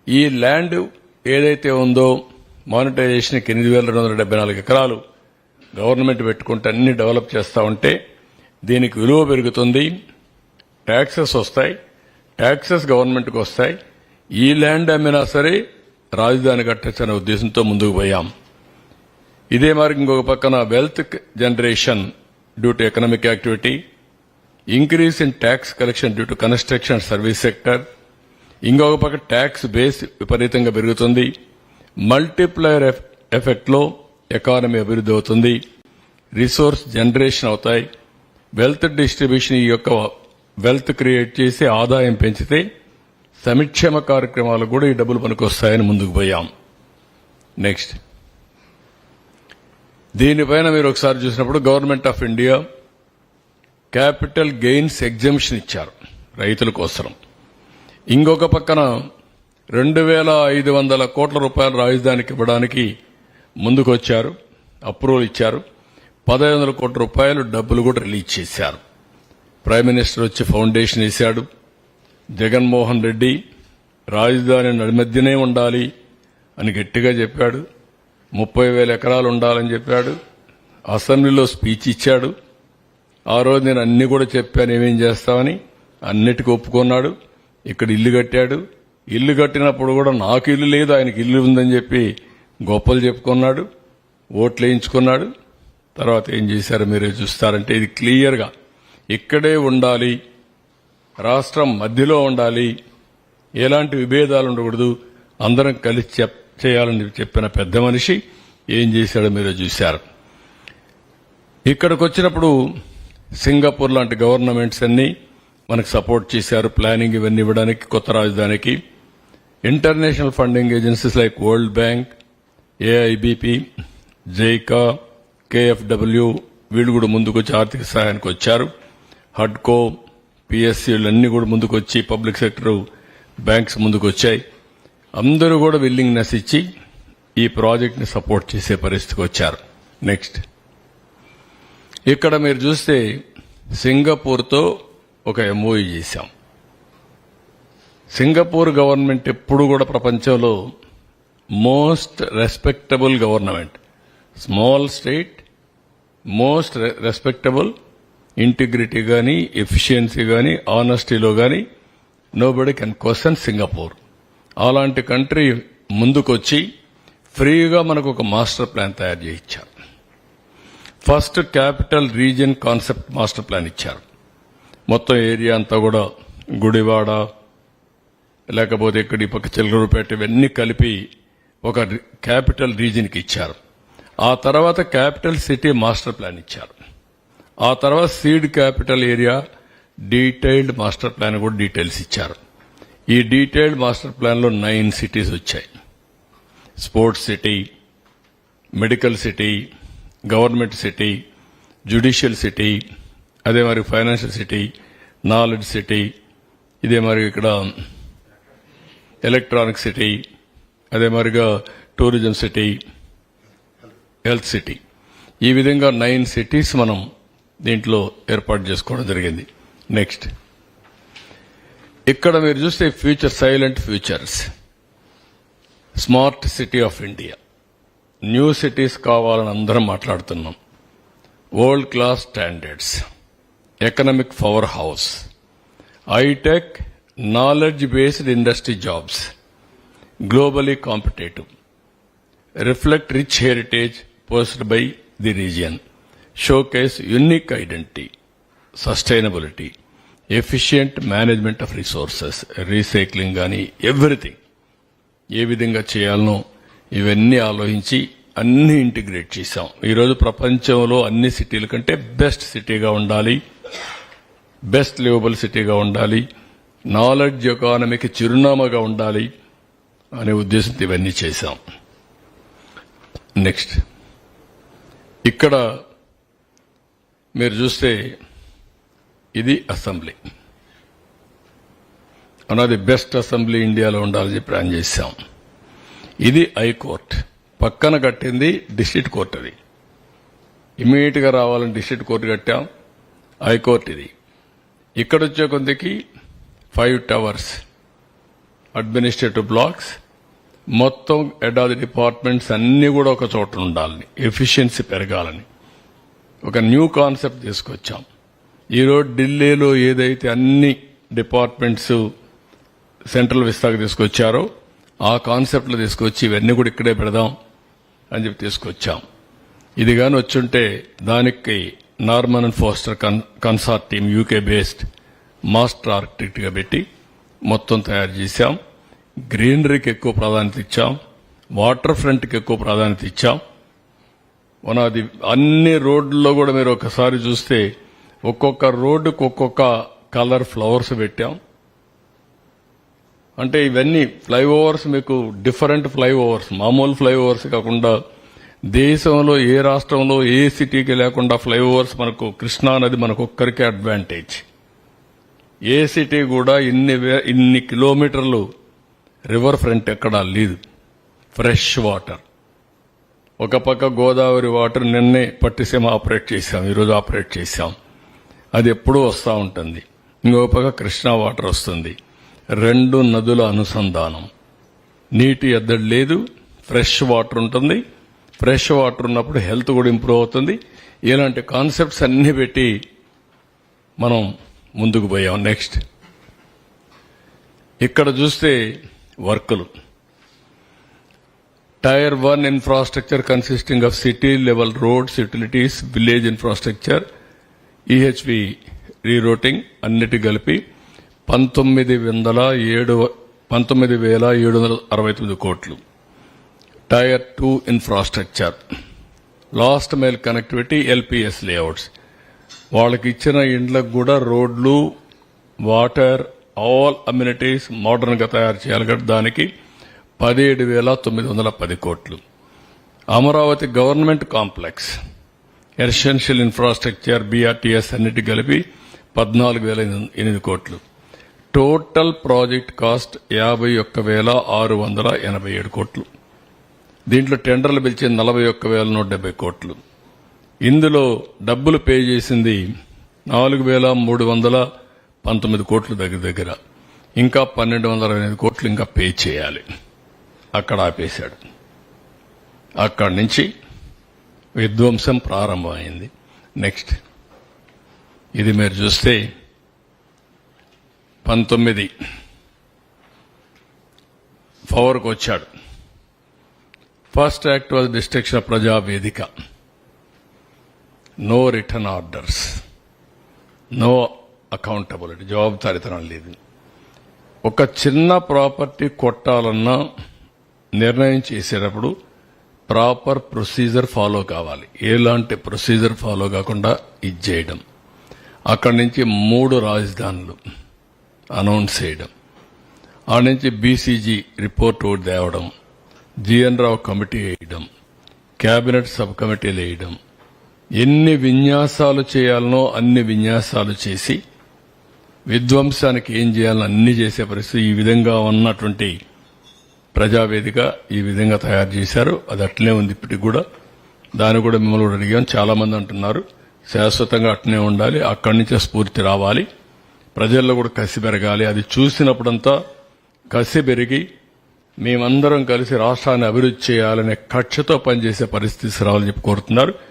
ఈ ల్యాండ్ ఏదైతే ఉందో మానిటైజేషన్కి 8,274 ఎకరాలు గవర్నమెంట్ పెట్టుకుంటే అన్ని డెవలప్ చేస్తా ఉంటే దీనికి విలువ పెరుగుతుంది, ట్యాక్సెస్ వస్తాయి, ట్యాక్సెస్ గవర్నమెంట్కి వస్తాయి. ఈ ల్యాండ్ అమ్మినా సరే రాజధాని కట్టచ్చనే ఉద్దేశంతో ముందుకు పోయాం. ఇదే మరి ఇంకొక పక్కన wealth generation due to economic activity, increase in tax collection due to construction service sector, ఇంకొక పక్క ట్యాక్స్ బేస్ విపరీతంగా పెరుగుతుంది. మల్టిప్లయర్ ఎఫెక్ట్ లో ఎకానమీ అభివృద్ధి అవుతుంది, రిసోర్స్ జనరేషన్ అవుతాయి, వెల్త్ డిస్ట్రిబ్యూషన్ ఈ యొక్క వెల్త్ క్రియేట్ చేసి ఆదాయం పెంచితే సంక్షేమ కార్యక్రమాలు కూడా ఈ డబ్బులు పనికొస్తాయని ముందుకు పోయాం. నెక్స్ట్ దీనిపైన మీరు ఒకసారి చూసినప్పుడు government of India capital gains exemption ఇచ్చారు రైతుల కోసం. ఇంకొక పక్కన 2,500 కోట్ల రూపాయల రాజధానికి ఇవ్వడానికి ముందుకు వచ్చారు, అప్రూవల్ ఇచ్చారు. 1,500 కోట్ల రూపాయలు డబ్బులు కూడా రిలీజ్ చేశారు. ప్రైమ్ మినిస్టర్ వచ్చి ఫౌండేషన్ వేశాడు. జగన్మోహన్ రెడ్డి రాజధాని నడిమధ్యనే ఉండాలి అని గట్టిగా చెప్పాడు. 30,000 ఎకరాలు ఉండాలని చెప్పాడు. అసెంబ్లీలో స్పీచ్ ఇచ్చాడు. ఆ రోజు నేను అన్ని కూడా చెప్పాను ఏమేం చేస్తామని, అన్నిటికీ ఒప్పుకున్నాడు. ఇక్కడ ఇల్లు కట్టాడు. ఇల్లు కట్టినప్పుడు కూడా నాకు ఇల్లు లేదు ఆయనకి ఇల్లు ఉందని చెప్పి గొప్పలు చెప్పుకున్నాడు, ఓట్లు వేయించుకున్నాడు. తర్వాత ఏం చేశారో మీరే చూస్తారంటే ఇది క్లియర్గా ఇక్కడే ఉండాలి, రాష్ట్రం మధ్యలో ఉండాలి, ఎలాంటి విభేదాలు ఉండకూడదు, అందరం కలిసి చేయాలని చెప్పిన పెద్ద మనిషి ఏం చేశాడో మీరే చూశారు. ఇక్కడికి వచ్చినప్పుడు సింగపూర్ లాంటి గవర్నమెంట్స్ అన్ని మనకు సపోర్ట్ చేశారు, ప్లానింగ్ ఇవన్నీ ఇవ్వడానికి కొత్త రాజధానికి. International funding agencies like World Bank, AIBP, JICA, KFW వీళ్ళు కూడా ముందుకొచ్చి ఆర్థిక సహాయానికి వచ్చారు. హడ్కో, పిఎస్సీలన్నీ కూడా ముందుకొచ్చి పబ్లిక్ సెక్టర్ బ్యాంక్స్ ముందుకు వచ్చాయి. అందరూ కూడా విల్లింగ్నెస్ ఇచ్చి ఈ ప్రాజెక్ట్ ని సపోర్ట్ చేసే పరిస్థితికి వచ్చారు. నెక్స్ట్ ఇక్కడ మీరు చూస్తే సింగపూర్తో ఒక ఎంఓయూ చేశాం. సింగపూర్ గవర్నమెంట్ ఎప్పుడు కూడా ప్రపంచంలో most respectable government, small state, most respectable, integrity కానీ ఎఫిషియన్సీ కానీ ఆనెస్టీలో కానీ నోబడీ కెన్ క్వశ్చన్ సింగపూర్. అలాంటి కంట్రీ ముందుకొచ్చి ఫ్రీగా మనకు ఒక మాస్టర్ ప్లాన్ తయారు చేయించారు. First capital region concept master plan ఇచ్చారు. మొత్తం ఏరియా అంతా కూడా గుడివాడ లేకపోతే ఇక్కడ ఈ పక్క చిలకలూరుపేట ఇవన్నీ కలిపి ఒక క్యాపిటల్ రీజియన్కి ఇచ్చారు. ఆ తర్వాత క్యాపిటల్ సిటీ మాస్టర్ ప్లాన్ ఇచ్చారు. ఆ తర్వాత seed capital area detailed master plan కూడా డీటెయిల్స్ ఇచ్చారు. ఈ డీటెయిల్డ్ మాస్టర్ ప్లాన్లో 9 సిటీస్ వచ్చాయి. Sports city, medical city, government city, judicial city, అదే మరి ఫైనాన్షియల్ సిటీ, నాలెడ్జ్ సిటీ, ఇదే మరి ఇక్కడ ఎలక్ట్రానిక్ సిటీ, అదే మరిగా టూరిజం సిటీ, హెల్త్ సిటీ, ఈ విధంగా 9 సిటీస్ మనం దీంట్లో ఏర్పాటు చేసుకోవడం జరిగింది. నెక్స్ట్ ఇక్కడ మీరు చూస్తే future, silent futures, smart city of India, new cities కావాలని అందరం మాట్లాడుతున్నాం. World class standards, economic power house, hitech, knowledge based industry jobs, globally competitive, reflect rich heritage possessed by the region, showcase unique identity, sustainability, efficient management of resources, recycling గాని everything ఏ విధంగా చేయాలనో ఇవన్నీ ఆలోచించి అన్ని integrate చేశాం. ఈరోజు ప్రపంచంలో అన్ని సిటీల కంటే బెస్ట్ సిటీగా ఉండాలి, బెస్ట్ లివబుల్ సిటీగా ఉండాలి, నాలెడ్జ్ ఎకానమీకి చిరునామాగా ఉండాలి అనే ఉద్దేశంతో ఇవన్నీ చేశాం. నెక్స్ట్ ఇక్కడ మీరు చూస్తే ఇది అసెంబ్లీ, అన్నది బెస్ట్ అసెంబ్లీ ఇండియాలో ఉండాలని చెప్పి ప్లాన్ చేశాం. ఇది హైకోర్టు, పక్కన కట్టింది డిస్ట్రిక్ట్ కోర్టు. అది ఇమీడియట్ గా రావాలని డిస్ట్రిక్ట్ కోర్టు కట్టాం. హైకోర్టు ఇది. ఇక్కడ వచ్చే కొందికి 5 టవర్స్, అడ్మినిస్ట్రేటివ్ బ్లాక్స్, మొత్తం హెడ్ ఆఫ్ ది డిపార్ట్మెంట్స్ అన్ని కూడా ఒక చోట ఉండాలని, ఎఫిషియన్సీ పెరగాలని ఒక న్యూ కాన్సెప్ట్ తీసుకొచ్చాం. ఈరోజు ఢిల్లీలో ఏదైతే అన్ని డిపార్ట్మెంట్స్ సెంట్రల్ విస్తాకు తీసుకొచ్చారో ఆ కాన్సెప్ట్లు తీసుకొచ్చి ఇవన్నీ కూడా ఇక్కడే పెడదాం అని చెప్పి తీసుకొచ్చాం. ఇది కానీ వచ్చుంటే దానికి Norman and foster consortium UK based master architect గా పెట్టి మొత్తం తయారు చేశాం. గ్రీనరీకి ఎక్కువ ప్రాధాన్యత ఇచ్చాం, వాటర్ ఫ్రంట్కి ఎక్కువ ప్రాధాన్యత ఇచ్చాం. అది అన్ని రోడ్లలో కూడా మీరు ఒకసారి చూస్తే ఒక్కొక్క రోడ్డుకు ఒక్కొక్క కలర్ ఫ్లవర్స్ పెట్టాం. అంటే ఇవన్నీ ఫ్లైఓవర్స్ మీకు డిఫరెంట్ ఫ్లైఓవర్స్, మామూలు ఫ్లైఓవర్స్ కాకుండా దేశంలో ఏ రాష్ట్రంలో ఏ సిటీకి లేకుండా ఫ్లైఓవర్స్ మనకు కృష్ణా నది మనకు ఒక్కరికే అడ్వాంటేజ్. ఏ సిటీ కూడా ఇన్ని కిలోమీటర్లు రివర్ ఫ్రంట్ ఎక్కడా లేదు. ఫ్రెష్ వాటర్, ఒక పక్క గోదావరి వాటర్ నిన్నే పట్టిసీమ ఆపరేట్ చేశాం, ఈరోజు ఆపరేట్ చేశాం, అది ఎప్పుడూ వస్తూ ఉంటుంది. ఇంకో పక్క కృష్ణా వాటర్ వస్తుంది. రెండు నదుల అనుసంధానం, నీటి ఎద్దడి లేదు, ఫ్రెష్ వాటర్ ఉంటుంది. ఫ్రెష్ వాటర్ ఉన్నప్పుడు హెల్త్ కూడా ఇంప్రూవ్ అవుతుంది. ఇలాంటి కాన్సెప్ట్స్ అన్ని పెట్టి మనం ముందుకు పోయాం. నెక్స్ట్ ఇక్కడ చూస్తే వర్కులు, tier 1 infrastructure consisting of city level roads, utilities, village infrastructure, EHV rerouting అన్నిటి కలిపి 19,769 కోట్లు. Tier 2 infrastructure, last mile connectivity, LPS layouts, వాళ్ళకి ఇచ్చిన ఇండ్లకు కూడా రోడ్లు, వాటర్, ఆల్ అమ్యూనిటీస్ మోడర్న్ గా తయారు చేయాలి కదా, దానికి 17,910 కోట్లు. Amaravati government complex, essential infrastructure, BRTS అన్నిటి కలిపి 14,008 కోట్లు. టోటల్ ప్రాజెక్ట్ కాస్ట్ 51,687 కోట్లు. దీంట్లో టెండర్లు పిలిచింది 41,170 కోట్లు. ఇందులో డబ్బులు పే చేసింది 4,319 కోట్లు దగ్గర. ఇంకా 1,228 కోట్లు ఇంకా పే చేయాలి. అక్కడ ఆపేశాడు. అక్కడి నుంచి విధ్వంసం ప్రారంభమైంది. నెక్స్ట్ ఇది మీరు చూస్తే 19 పవర్కి వచ్చాడు. First act was destruction of Prajavedika. No return orders, no accountability, జవాబుదారీతనం లేదు. ఒక చిన్న ప్రాపర్టీ కొట్టాలన్నా నిర్ణయం చేసేటప్పుడు ప్రాపర్ ప్రొసీజర్ ఫాలో కావాలి. ఎలాంటి ప్రొసీజర్ ఫాలో కాకుండా ఇది చేయడం. అక్కడి నుంచి 3 రాజధానులు అనౌన్స్ చేయడం, ఆ నుంచి బీసీజీ రిపోర్ట్ ఒకటి తేవడం, జీఎన్ రావు కమిటీ వేయడం, కేబినెట్ సబ్ కమిటీలు వేయడం, ఎన్ని విన్యాసాలు చేయాలనో అన్ని విన్యాసాలు చేసి విధ్వంసానికి ఏం చేయాలని అన్ని చేసే పరిస్థితి. ఈ విధంగా ఉన్నటువంటి ప్రజావేదిక ఈ విధంగా తయారు చేశారు. అది అట్లనే ఉంది ఇప్పటికి కూడా. దాన్ని కూడా మిమ్మల్ని కూడా అడిగాం. చాలా మంది అంటున్నారు శాశ్వతంగా అట్లనే ఉండాలి, అక్కడి నుంచే స్ఫూర్తి రావాలి, ప్రజల్లో కూడా కసి పెరగాలి. అది చూసినప్పుడంతా కసి పెరిగి మేమందరం కలిసి రాష్ట్రాన్ని అభివృద్ధి చేయాలనే కక్షతో పనిచేసే పరిస్థితి రావాలని చెప్పి కోరుతున్నారు.